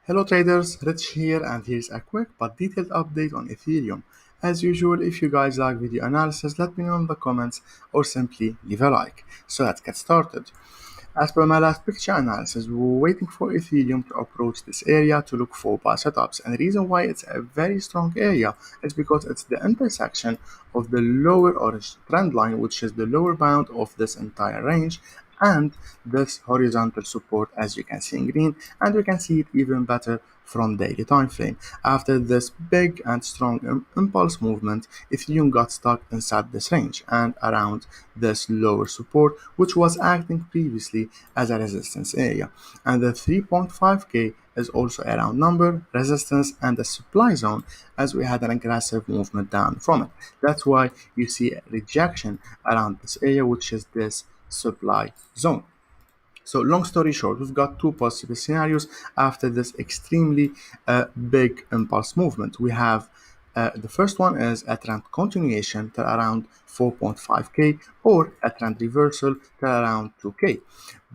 Hello traders, Rich here, and here's a quick but detailed update on Ethereum. As usual, if you guys like video analysis, let me know in the comments or simply leave a like. So let's get started. As per my last picture analysis, we were waiting for Ethereum to approach this area to look for buy setups, and the reason why it's a very strong area is because it's the intersection of the lower orange trend line, which is the lower bound of this entire range, and this horizontal support, as you can see in green, and we can see it even better from daily time frame. After this big and strong impulse movement, Ethereum got stuck inside this range and around this lower support, which was acting previously as a resistance area. And the 3.5k is also a round number, resistance, and a supply zone, as we had an aggressive movement down from it. That's why you see a rejection around this area, which is this supply zone. So long story short, we've got two possible scenarios after this extremely big impulse movement. We have the first one is a trend continuation to around 4.5k or a trend reversal to around 2k.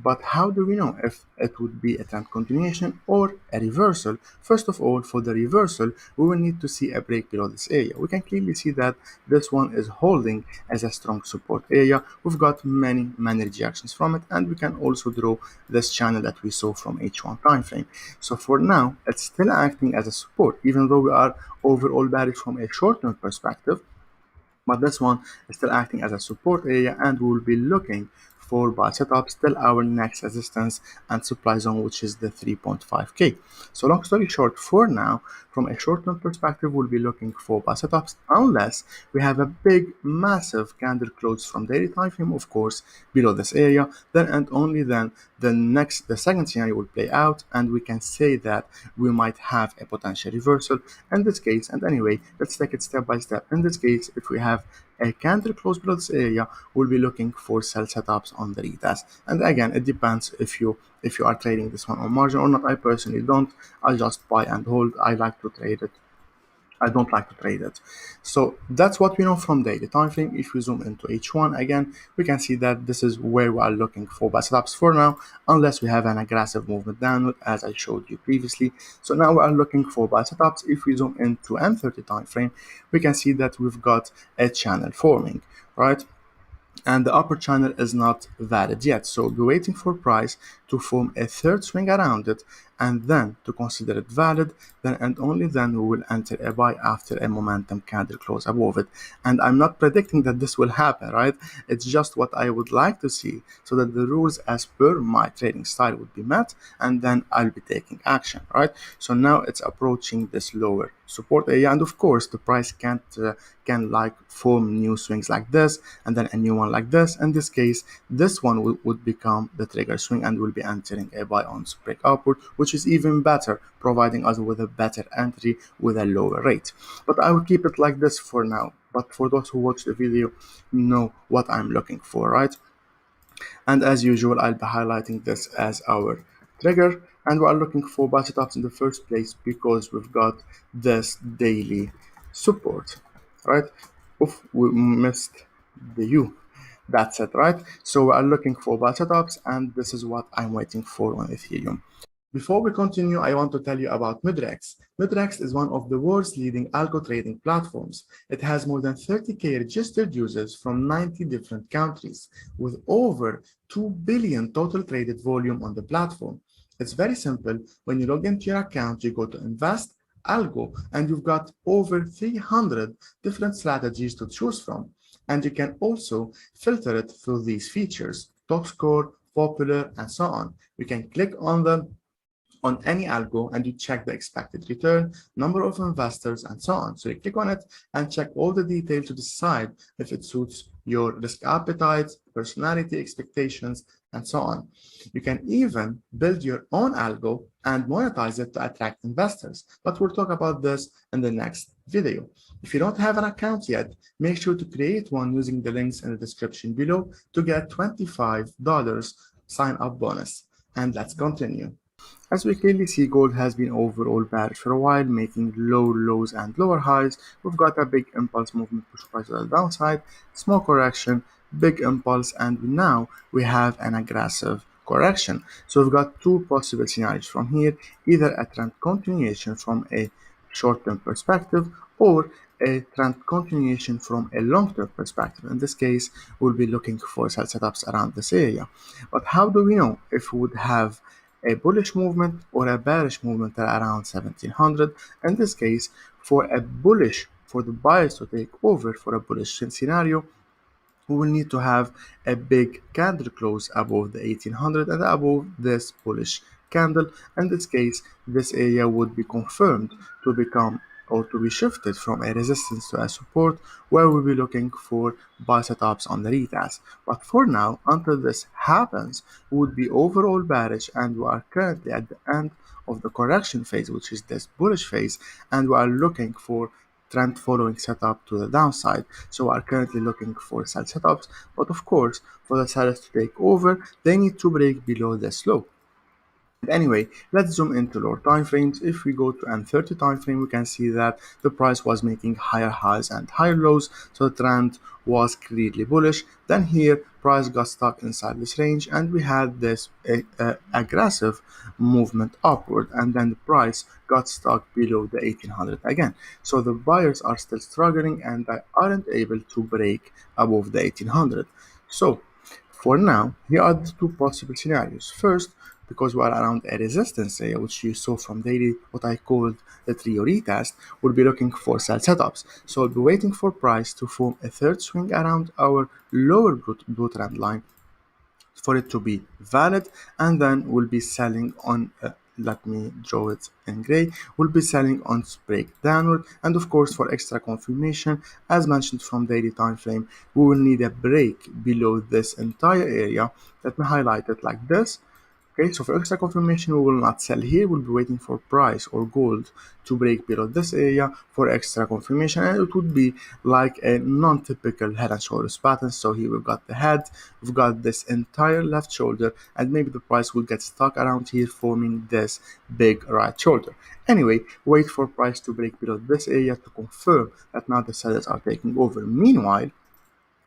But how do we know if it would be a trend continuation or a reversal? First of all, for the reversal, we will need to see a break below this area. We can clearly see that this one is holding as a strong support area. We've got many rejections from it, and we can also draw this channel that we saw from H1 time frame. So for now, it's still acting as a support, even though we are overall bearish from a short-term perspective. But this one is still acting as a support area, and we will be looking for buy setups till our next resistance and supply zone, which is the 3.5k. So long story short, for now, from a short-term perspective, we'll be looking for buy setups unless we have a big, massive candle close from daily time frame, of course, below this area. Then and only then the second scenario will play out, and we can say that we might have a potential reversal in this case. And anyway, let's take it step by step. In this case, if we have a candle close below this area, we'll be looking for sell setups on the retest. And again, it depends if you are trading this one on margin or not. I personally don't. I just buy and hold. I like to trade it. I don't like to trade it. So that's what we know from daily time frame. If we zoom into H1 again, we can see that this is where we are looking for buy setups for now, unless we have an aggressive movement downward, as I showed you previously. So now we are looking for buy setups. If we zoom into M30 time frame, we can see that we've got a channel forming, right? And the upper channel is not valid yet, so we're waiting for price to form a third swing around it and then to consider it valid. Then and only then we will enter a buy after a momentum candle close above it. And I'm not predicting that this will happen, right? It's just what I would like to see, so that the rules as per my trading style would be met, and then I'll be taking action, right? So now it's approaching this lower support area, and of course the price can like form new swings like this and then a new one like this. In this case, this one would become the trigger swing and will be entering a buy on break upward, which is even better, providing us with a better entry with a lower rate. But I will keep it like this for now. But for those who watch the video, know what I'm looking for, right? And as usual, I'll be highlighting this as our trigger, and we are looking for buy setups in the first place because we've got this daily support, right? Oof, we missed the U. That's it, right? So we are looking for buy setups, and this is what I'm waiting for on Ethereum. Before we continue, I want to tell you about Midrex. Midrex is one of the world's leading algo trading platforms. It has more than 30k registered users from 90 different countries, with over 2 billion total traded volume on the platform. It's very simple. When you log into your account, you go to Invest, Algo, and you've got over 300 different strategies to choose from. And you can also filter it through these features: top score, popular, and so on. You can click on them on any algo and you check the expected return, number of investors, and so on. So you click on it and check all the details to decide if it suits your risk appetite, personality, expectations, and so on. You can even build your own algo and monetize it to attract investors. But we'll talk about this in the next video. If you don't have an account yet, make sure to create one using the links in the description below to get $25 sign-up bonus. And let's continue. As we clearly see, gold has been overall bearish for a while, making low lows and lower highs. We've got a big impulse movement push price to the downside, small correction, big impulse, and now we have an aggressive correction. So we've got two possible scenarios from here, either a trend continuation from a short-term perspective or a trend continuation from a long-term perspective. In this case, we'll be looking for sell setups around this area. But how do we know if we would have a bullish movement or a bearish movement at around 1700? In this case, for the buyers to take over for a bullish scenario, we will need to have a big candle close above the 1800 and above this bullish candle. In this case, this area would be confirmed to become or to be shifted from a resistance to a support, where we'll be looking for buy setups on the retest. But for now, until this happens, we would be overall bearish, and we are currently at the end of the correction phase, which is this bullish phase, and we are looking for trend following setup to the downside. So we are currently looking for sell setups, but of course, for the sellers to take over, they need to break below this low. Anyway, let's zoom into lower time frames. If we go to an 30 time frame, we can see that the price was making higher highs and higher lows, so the trend was clearly bullish. Then here, price got stuck inside this range, and we had this aggressive movement upward, and then the price got stuck below the 1800 again. So the buyers are still struggling, and they aren't able to break above the 1800. So for now, here are the two possible scenarios. First, because we are around a resistance area, which you saw from daily, what I called the trio retest, we'll be looking for sell setups. So we'll be waiting for price to form a third swing around our lower blue trend line for it to be valid, and then we'll be selling on let me draw it in gray. We'll be selling on break downward, and of course, for extra confirmation, as mentioned from daily time frame, we will need a break below this entire area. Let me highlight it like this. Okay, so for extra confirmation, we will not sell here. We'll be waiting for price or gold to break below this area for extra confirmation, and it would be like a non-typical head and shoulders pattern. So here we've got the head, we've got this entire left shoulder, and maybe the price will get stuck around here, forming this big right shoulder. Anyway, wait for price to break below this area to confirm that now the sellers are taking over. Meanwhile,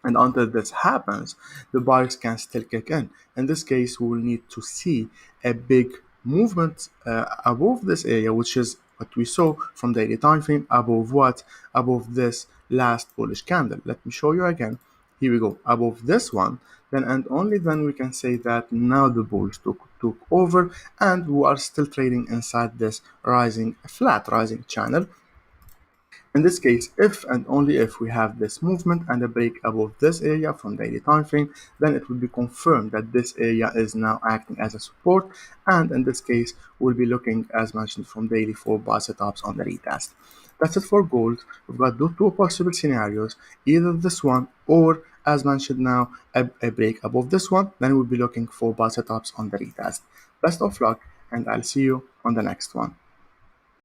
and until this happens, the buyers can still kick in. In this case, we will need to see a big movement above this area, which is what we saw from daily time frame. Above what? Above this last bullish candle. Let me show you again. Here we go. Above this one, then and only then we can say that now the bulls took over, and we are still trading inside this flat rising channel. In this case, if and only if we have this movement and a break above this area from daily time frame, then it will be confirmed that this area is now acting as a support, and in this case, we'll be looking, as mentioned, from daily for buy setups on the retest. That's it for gold. We've got two possible scenarios, either this one or, as mentioned now, a break above this one. Then we'll be looking for buy setups on the retest. Best of luck, and I'll see you on the next one.